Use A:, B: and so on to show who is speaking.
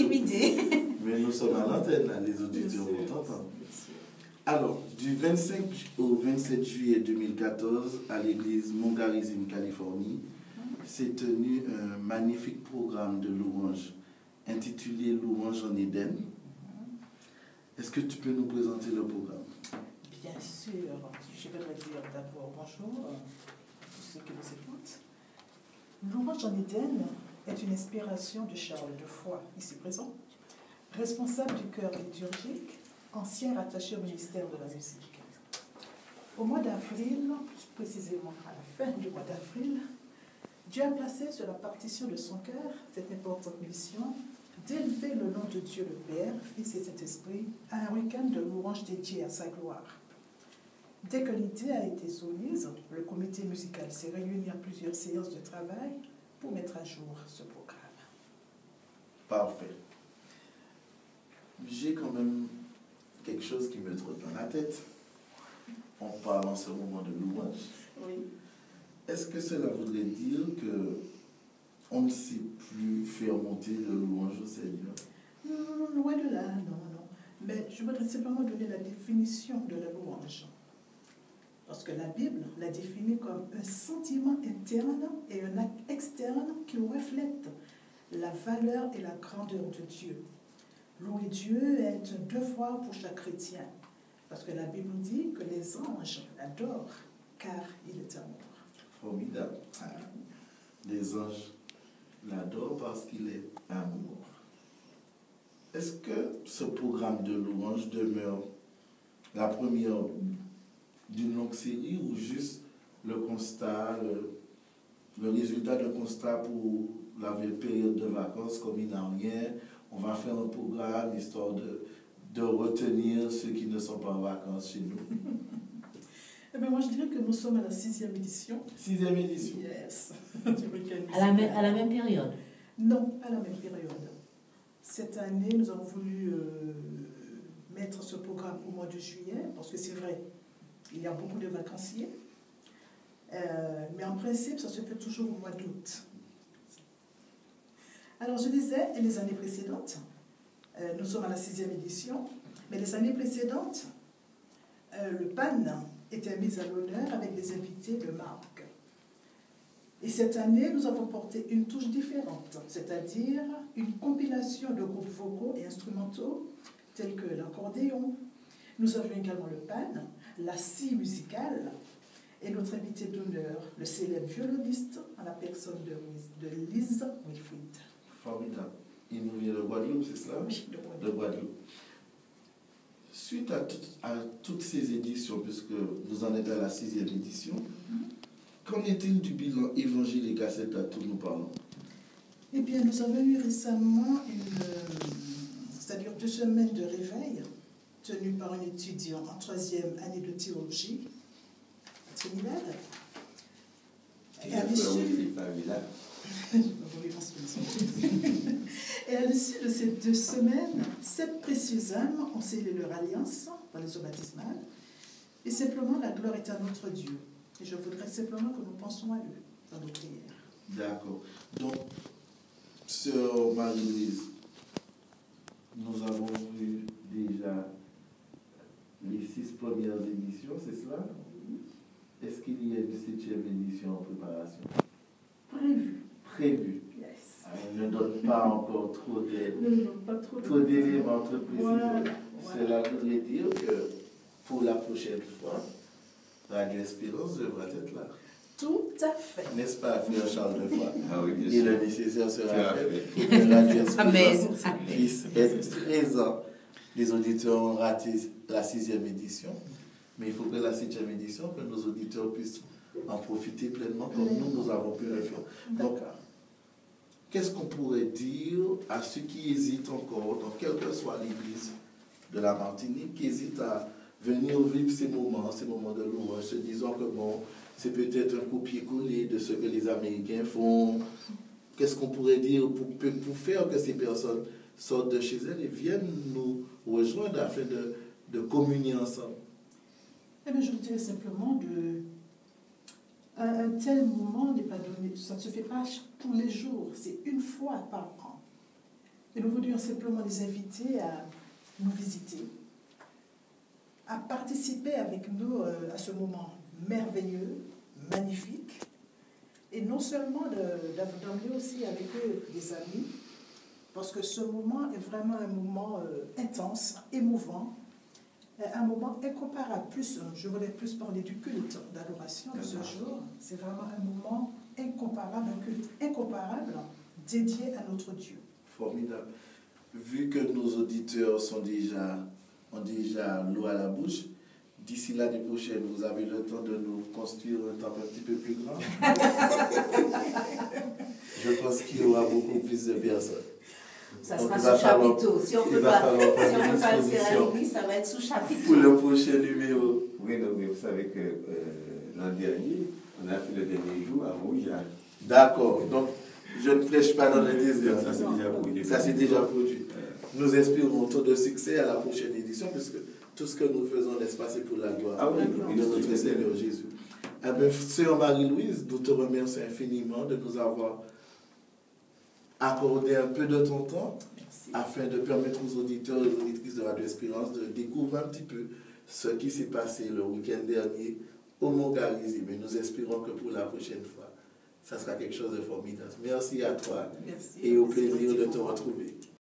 A: intimidée.
B: Mais nous sommes à l'antenne, là, les auditeurs vont t'entendre. Alors, du 25 au 27 juillet 2014, à l'église Mongarizim, Californie, s'est tenu un magnifique programme de louanges intitulé Louanges en Éden. Est-ce que tu peux nous présenter le programme?
C: Bien sûr. Je voudrais dire d'abord bonjour à tous ceux qui nous écoutent. Louanges en Éden est une inspiration de Charles de Foix, ici présent, responsable du chœur liturgique, ancien rattaché au ministère de la musique. Au mois d'avril, plus précisément à la fin du mois d'avril, Dieu a placé sur la partition de son cœur cette importante mission d'élever le nom de Dieu le Père, Fils et Saint-Esprit à un week-end de louanges dédié à sa gloire. Dès que l'idée a été soumise, le comité musical s'est réuni à plusieurs séances de travail pour mettre à jour ce programme.
B: Parfait. J'ai quand même quelque chose qui me trotte dans la tête. On parle en ce moment de louange.
C: Oui.
B: Est-ce que cela voudrait dire que on ne sait plus faire monter le louange au Seigneur?
C: Loin de là, non. Mais je voudrais simplement donner la définition de la louange. Parce que la Bible la définit comme un sentiment interne et un acte externe qui reflète la valeur et la grandeur de Dieu. Louer Dieu est un devoir pour chaque chrétien. Parce que la Bible dit que les anges l'adorent, car il est amour.
B: Formidable. Les anges l'adorent parce qu'il est amour. Est-ce que ce programme de louange demeure la première d'une longue série ou juste le constat, le résultat d'un constat pour la période de vacances comme il n'a rien? On va faire un programme histoire de retenir ceux qui ne sont pas en vacances chez nous.
C: Eh bien, moi, je dirais que nous sommes à la 6e édition.
B: 6e édition.
C: Yes.
A: À la même période?
C: Non, pas à la même période. Cette année, nous avons voulu mettre ce programme au mois de juillet, parce que c'est vrai, il y a beaucoup de vacanciers. Mais en principe, ça se fait toujours au mois d'août. Alors, je disais, les années précédentes, nous sommes à la 6e édition, mais les années précédentes, le PAN était mis à l'honneur avec des invités de marque. Et cette année, nous avons porté une touche différente, c'est-à-dire une compilation de groupes vocaux et instrumentaux tels que l'accordéon. Nous avions également le PAN, la scie musicale, et notre invité d'honneur, le célèbre violoniste en la personne de Lise Wilfried.
B: Formidable. Il nous vient de Guadeloupe, c'est cela?
C: Oui,
B: de Guadeloupe. Suite à toutes ces éditions, puisque vous en êtes à la 6e édition, qu'en est-il du bilan évangélique à cet date où nous parlons?
C: Eh bien, nous avons eu récemment c'est-à-dire 2 semaines de réveil tenues par un étudiant en 3e année de théologie à Trinidad. Et à l'issue et à l'issue de ces 2 semaines, 7 précieux âmes ont scellé leur alliance dans les eaux baptismales. Et simplement, la gloire est à notre Dieu. Et je voudrais simplement que nous pensions à eux dans nos prières.
B: D'accord. Donc, sœur Marie-Louise, nous avons vu déjà les 6 premières éditions, c'est cela? Est-ce qu'il y a une 7e édition en préparation? Prévu.
C: Yes.
B: Ne donne pas encore trop d'éléments, trop de précision.
C: Voilà.
B: Cela voudrait dire que pour la prochaine fois, Radio Espérance devra être là.
C: Tout à fait.
B: N'est-ce pas, frère Charles de Foix?
D: Ah oui, bien
B: Et
D: sûr.
B: le nécessaire sera fait pour que Radio Espérance puisse être présent. Les auditeurs ont raté la 6e édition, mais il faut que la 7e édition, que nos auditeurs puissent en profiter pleinement comme nous avons pu le faire. Donc, qu'est-ce qu'on pourrait dire à ceux qui hésitent encore, dans quelle que soit l'église de la Martinique, qui hésitent à venir vivre ces moments de louange, se disant que bon, c'est peut-être un copier-coller de ce que les Américains font. Qu'est-ce qu'on pourrait dire pour faire que ces personnes sortent de chez elles et viennent nous rejoindre afin de communier ensemble?
C: Eh bien, je vous dirais simplement un tel moment n'est pas donné, ça ne se fait pas tous les jours, c'est une fois par an. Et nous voudrions simplement les inviter à nous visiter, à participer avec nous à ce moment merveilleux, magnifique, et non seulement d'emmener aussi avec eux des amis, parce que ce moment est vraiment un moment intense, émouvant, un moment incomparable. Je voulais plus parler du culte d'adoration de ce jour. C'est vraiment un moment incomparable, un culte incomparable dédié à notre Dieu.
B: Formidable. Vu que nos auditeurs ont déjà l'eau à la bouche, d'ici l'année prochaine, vous avez le temps de nous construire un temple un petit peu plus grand. Je pense qu'il y aura beaucoup plus de personnes.
A: Ça sera sous chapiteau. Si on ne peut pas le faire à l'église, ça va être sous chapiteau.
B: Pour le prochain numéro.
D: Oui, non, mais vous savez que l'an dernier, on a fait le dernier jour à Rouillard.
B: D'accord. Donc, je ne prêche pas dans le désert.
D: Ça s'est déjà produit.
B: Nous espérons tout de succès à la prochaine édition, puisque tout ce que nous faisons, n'est-ce pas, c'est pour la gloire de notre Seigneur Jésus. Eh bien, Sœur Marie-Louise, nous te remercions infiniment de nous avoir accordé un peu de ton temps. Merci. Afin de permettre aux auditeurs et aux auditrices de Radio Espérance de découvrir un petit peu ce qui s'est passé le week-end dernier au Mont Garizy. Mais nous espérons que pour la prochaine fois, ça sera quelque chose de formidable. Merci à toi.
C: Merci.
B: Et au plaisir de te retrouver.